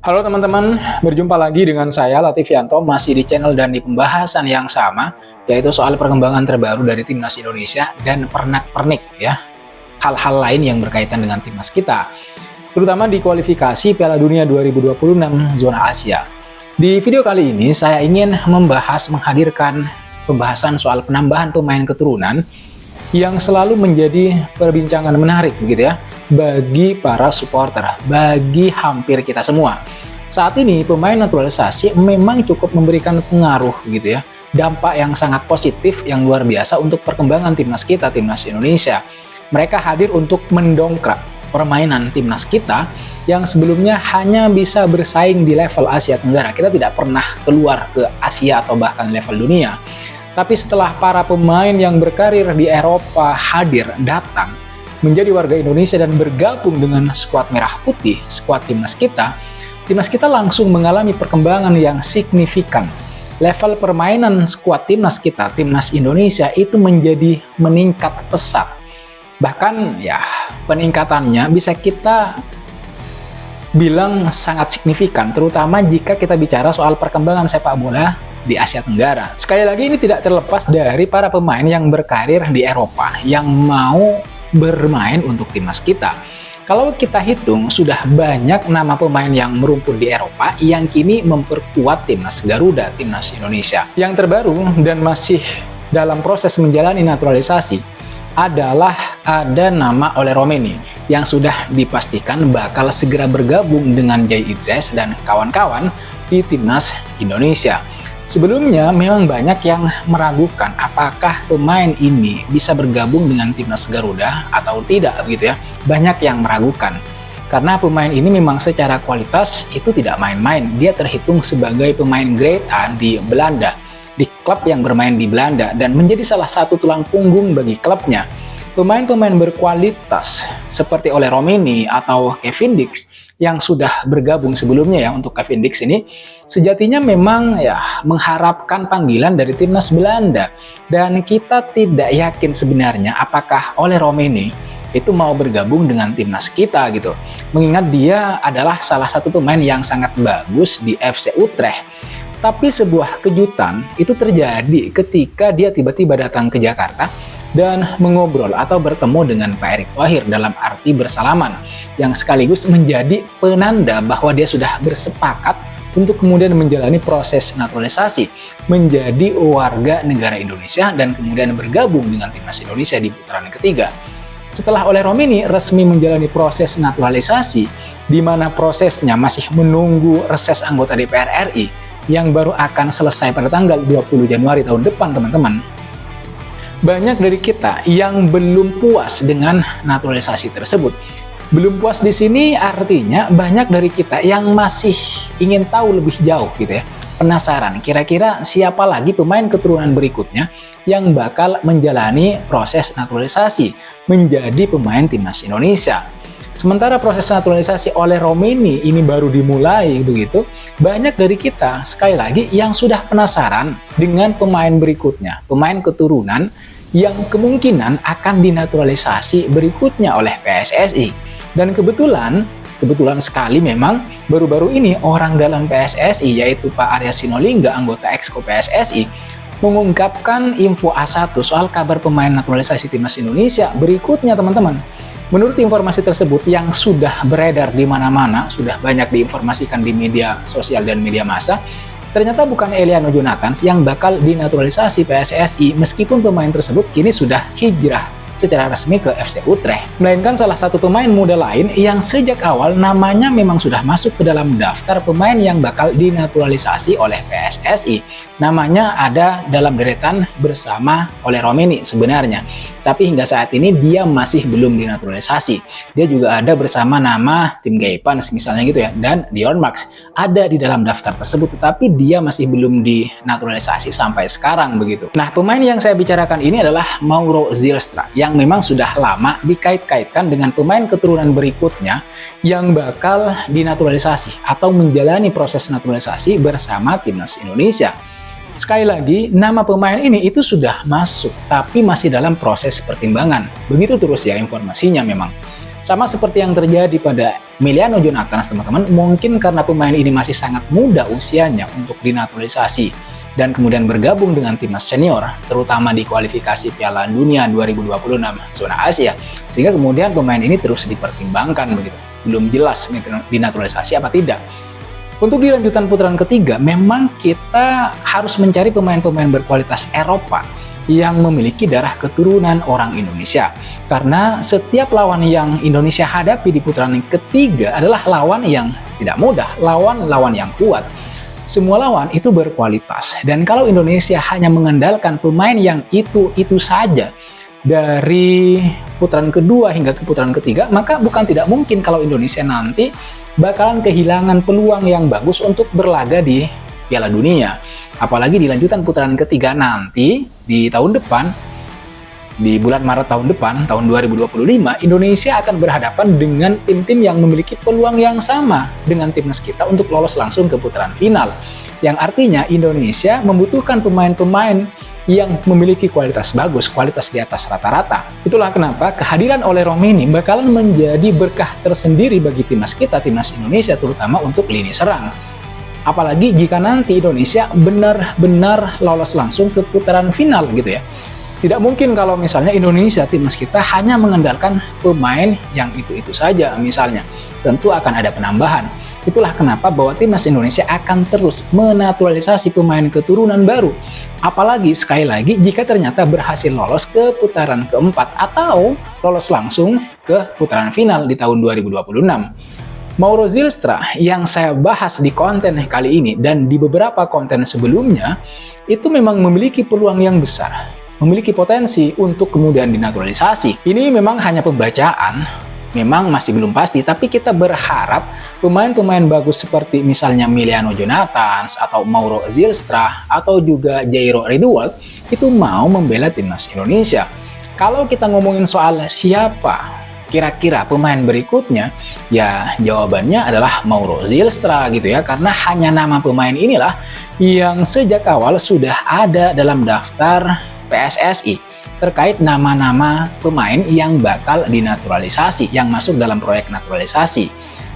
Halo teman-teman, berjumpa lagi dengan saya Latifianto, masih di channel dan di pembahasan yang sama, yaitu soal perkembangan terbaru dari Timnas Indonesia dan pernak-pernik ya, hal-hal lain yang berkaitan dengan timnas kita, terutama di kualifikasi Piala Dunia 2026 zona Asia. Di video kali ini saya ingin menghadirkan pembahasan soal penambahan pemain keturunan yang selalu menjadi perbincangan menarik gitu ya bagi para supporter, bagi hampir kita semua. Saat ini pemain naturalisasi memang cukup memberikan pengaruh gitu ya, dampak yang sangat positif yang luar biasa untuk perkembangan timnas kita, timnas Indonesia. Mereka hadir untuk mendongkrak permainan timnas kita yang sebelumnya hanya bisa bersaing di level Asia Tenggara. Kita tidak pernah keluar ke Asia atau bahkan level dunia. Tapi setelah para pemain yang berkarir di Eropa datang menjadi warga Indonesia dan bergabung dengan skuad merah putih, skuad timnas kita langsung mengalami perkembangan yang signifikan. Level permainan skuad timnas kita, timnas Indonesia itu menjadi meningkat pesat. Bahkan ya peningkatannya bisa kita bilang sangat signifikan, terutama jika kita bicara soal perkembangan sepak bola di Asia Tenggara. Sekali lagi ini tidak terlepas dari para pemain yang berkarir di Eropa yang mau bermain untuk timnas kita. Kalau kita hitung sudah banyak nama pemain yang merumput di Eropa yang kini memperkuat timnas Garuda, timnas Indonesia. Yang terbaru dan masih dalam proses menjalani naturalisasi adalah ada nama Ole Romeni yang sudah dipastikan bakal segera bergabung dengan Jay Itzes dan kawan-kawan di timnas Indonesia. Sebelumnya memang banyak yang meragukan apakah pemain ini bisa bergabung dengan timnas Garuda atau tidak gitu ya. Banyak yang meragukan karena pemain ini memang secara kualitas itu tidak main-main. Dia terhitung sebagai pemain grade A di Belanda, di klub yang bermain di Belanda, dan menjadi salah satu tulang punggung bagi klubnya. Pemain-pemain berkualitas seperti Ole Romeni atau Kevin Dix yang sudah bergabung sebelumnya ya, untuk Kevin Dix ini sejatinya memang ya mengharapkan panggilan dari timnas Belanda, dan kita tidak yakin sebenarnya apakah Ole Romeni itu mau bergabung dengan timnas kita gitu, mengingat dia adalah salah satu pemain yang sangat bagus di FC Utrecht. Tapi sebuah kejutan itu terjadi ketika dia tiba-tiba datang ke Jakarta dan mengobrol atau bertemu dengan Pak Erick Thohir dalam arti bersalaman, yang sekaligus menjadi penanda bahwa dia sudah bersepakat untuk kemudian menjalani proses naturalisasi menjadi warga negara Indonesia dan kemudian bergabung dengan timnas Indonesia di putaran ketiga. Setelah Ole Romeni resmi menjalani proses naturalisasi, di mana prosesnya masih menunggu reses anggota DPR RI yang baru akan selesai pada tanggal 20 Januari tahun depan, teman-teman. Banyak dari kita yang belum puas dengan naturalisasi tersebut. Belum puas di sini artinya banyak dari kita yang masih ingin tahu lebih jauh gitu ya. Penasaran kira-kira siapa lagi pemain keturunan berikutnya yang bakal menjalani proses naturalisasi menjadi pemain timnas Indonesia. Sementara proses naturalisasi Ole Romeni ini baru dimulai begitu, banyak dari kita sekali lagi yang sudah penasaran dengan pemain berikutnya, pemain keturunan yang kemungkinan akan dinaturalisasi berikutnya oleh PSSI. Dan kebetulan sekali memang baru-baru ini orang dalam PSSI yaitu Pak Arya Sinulinga, anggota Exco PSSI, mengungkapkan info A1 soal kabar pemain naturalisasi timnas Indonesia berikutnya, teman-teman. Menurut informasi tersebut yang sudah beredar di mana-mana, sudah banyak diinformasikan di media sosial dan media massa, ternyata bukan Eliano Jonathans yang bakal dinaturalisasi PSSI, meskipun pemain tersebut kini sudah hijrah secara resmi ke FC Utrecht, melainkan salah satu pemain muda lain yang sejak awal namanya memang sudah masuk ke dalam daftar pemain yang bakal dinaturalisasi oleh PSSI. Namanya ada dalam deretan bersama Ole Romeni sebenarnya, tapi hingga saat ini dia masih belum dinaturalisasi. Dia juga ada bersama nama Tim Gaipans misalnya gitu ya, dan Dion Max ada di dalam daftar tersebut, tetapi dia masih belum dinaturalisasi sampai sekarang begitu. Nah, pemain yang saya bicarakan ini adalah Mauro Zylstra yang memang sudah lama dikait-kaitkan dengan pemain keturunan berikutnya yang bakal dinaturalisasi atau menjalani proses naturalisasi bersama timnas Indonesia. Sekali lagi, nama pemain ini itu sudah masuk, tapi masih dalam proses pertimbangan. Begitu terus ya informasinya memang. Sama seperti yang terjadi pada Emiliano Jonathans, teman-teman, mungkin karena pemain ini masih sangat muda usianya untuk dinaturalisasi dan kemudian bergabung dengan timnas senior, terutama di kualifikasi Piala Dunia 2026 zona Asia, sehingga kemudian pemain ini terus dipertimbangkan begitu. Belum jelas dinaturalisasi apa tidak. Untuk di lanjutan putaran ketiga, memang kita harus mencari pemain-pemain berkualitas Eropa yang memiliki darah keturunan orang Indonesia. Karena setiap lawan yang Indonesia hadapi di putaran ketiga adalah lawan yang tidak mudah, lawan-lawan yang kuat. Semua lawan itu berkualitas. Dan kalau Indonesia hanya mengandalkan pemain yang itu saja dari putaran kedua hingga ke putaran ketiga, maka bukan tidak mungkin kalau Indonesia nanti bakalan kehilangan peluang yang bagus untuk berlaga di Piala Dunia. Apalagi di lanjutan putaran ketiga nanti di tahun depan, di bulan Maret tahun depan, tahun 2025, Indonesia akan berhadapan dengan tim-tim yang memiliki peluang yang sama dengan timnas kita untuk lolos langsung ke putaran final. Yang artinya Indonesia membutuhkan pemain-pemain yang memiliki kualitas bagus, kualitas di atas rata-rata. Itulah kenapa kehadiran Ole Romeni bakalan menjadi berkah tersendiri bagi timnas kita, timnas Indonesia, terutama untuk lini serang. Apalagi jika nanti Indonesia benar-benar lolos langsung ke putaran final gitu ya. Tidak mungkin kalau misalnya Indonesia, timnas kita hanya mengandalkan pemain yang itu-itu saja misalnya. Tentu akan ada penambahan. Itulah kenapa bahwa timnas Indonesia akan terus menaturalisasi pemain keturunan baru. Apalagi sekali lagi jika ternyata berhasil lolos ke putaran keempat atau lolos langsung ke putaran final di tahun 2026. Mauro Zylstra yang saya bahas di konten kali ini dan di beberapa konten sebelumnya itu memang memiliki peluang yang besar, memiliki potensi untuk kemudian dinaturalisasi. Ini memang hanya pembacaan, memang masih belum pasti, tapi kita berharap pemain-pemain bagus seperti misalnya Emiliano Jonathans atau Mauro Zylstra atau juga Jairo Riedewald itu mau membela timnas Indonesia. Kalau kita ngomongin soal siapa kira-kira pemain berikutnya, ya jawabannya adalah Mauro Zylstra gitu ya, karena hanya nama pemain inilah yang sejak awal sudah ada dalam daftar PSSI terkait nama-nama pemain yang bakal dinaturalisasi, yang masuk dalam proyek naturalisasi.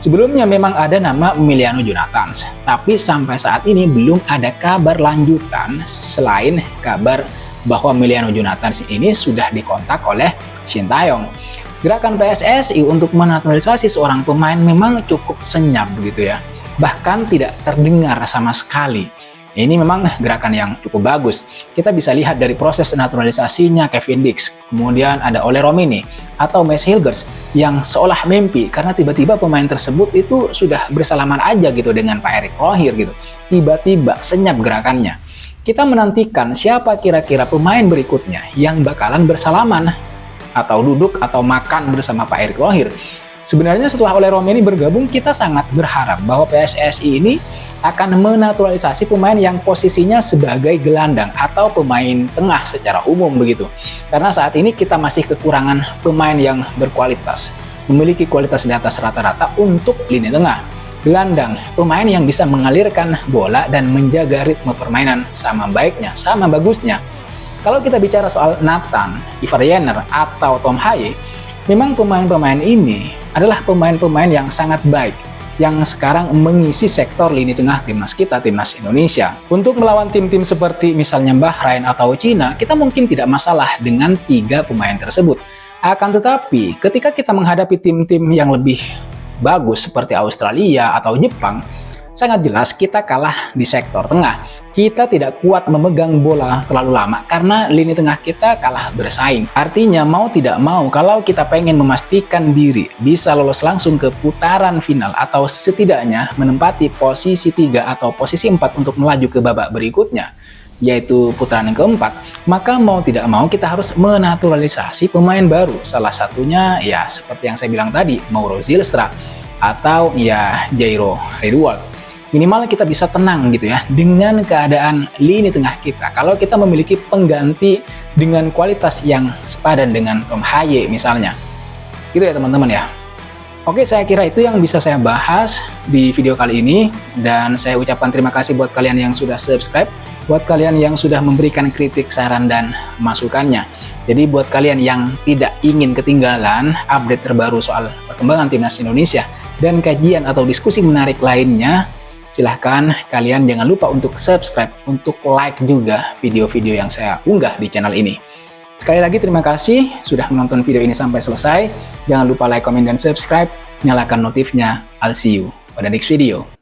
Sebelumnya memang ada nama Emiliano Jonathans, tapi sampai saat ini belum ada kabar lanjutan selain kabar bahwa Emiliano Jonathans ini sudah dikontak oleh Shin Tae-yong. Gerakan PSSI untuk menaturalisasi seorang pemain memang cukup senyap begitu ya, bahkan tidak terdengar sama sekali. Ini memang gerakan yang cukup bagus. Kita bisa lihat dari proses naturalisasinya Kevin Dix, kemudian ada Ole Romeni atau Mads Hilgers yang seolah mimpi karena tiba-tiba pemain tersebut itu sudah bersalaman aja gitu dengan Pak Erick Thohir gitu. Tiba-tiba senyap gerakannya. Kita menantikan siapa kira-kira pemain berikutnya yang bakalan bersalaman atau duduk atau makan bersama Pak Erick Thohir. Sebenarnya setelah Ole Romeni bergabung, kita sangat berharap bahwa PSSI ini akan menaturalisasi pemain yang posisinya sebagai gelandang atau pemain tengah secara umum begitu. Karena saat ini kita masih kekurangan pemain yang berkualitas, memiliki kualitas di atas rata-rata untuk lini tengah. Gelandang, pemain yang bisa mengalirkan bola dan menjaga ritme permainan sama baiknya, sama bagusnya. Kalau kita bicara soal Nathan, Ivar Jenner, atau Tom Haye, memang pemain-pemain ini adalah pemain-pemain yang sangat baik, yang sekarang mengisi sektor lini tengah timnas kita, timnas Indonesia. Untuk melawan tim-tim seperti misalnya Bahrain atau Cina, kita mungkin tidak masalah dengan 3 pemain tersebut. Akan tetapi, ketika kita menghadapi tim-tim yang lebih bagus seperti Australia atau Jepang, sangat jelas kita kalah di sektor tengah. Kita tidak kuat memegang bola terlalu lama karena lini tengah kita kalah bersaing. Artinya mau tidak mau, kalau kita pengen memastikan diri bisa lolos langsung ke putaran final atau setidaknya menempati posisi 3 atau posisi 4 untuk melaju ke babak berikutnya, yaitu putaran yang keempat, maka mau tidak mau kita harus menaturalisasi pemain baru. Salah satunya ya seperti yang saya bilang tadi, Mauro Zylstra atau ya Jairo Riedewald. Minimal kita bisa tenang gitu ya dengan keadaan lini tengah kita. Kalau kita memiliki pengganti dengan kualitas yang sepadan dengan Tom Haye misalnya. Gitu ya teman-teman ya. Oke, saya kira itu yang bisa saya bahas di video kali ini. Dan saya ucapkan terima kasih buat kalian yang sudah subscribe, buat kalian yang sudah memberikan kritik, saran, dan masukannya. Jadi buat kalian yang tidak ingin ketinggalan update terbaru soal perkembangan timnas Indonesia dan kajian atau diskusi menarik lainnya, silahkan kalian jangan lupa untuk subscribe, untuk like juga video-video yang saya unggah di channel ini. Sekali lagi terima kasih sudah menonton video ini sampai selesai. Jangan lupa like, comment, dan subscribe. Nyalakan notifnya. I'll see you pada next video.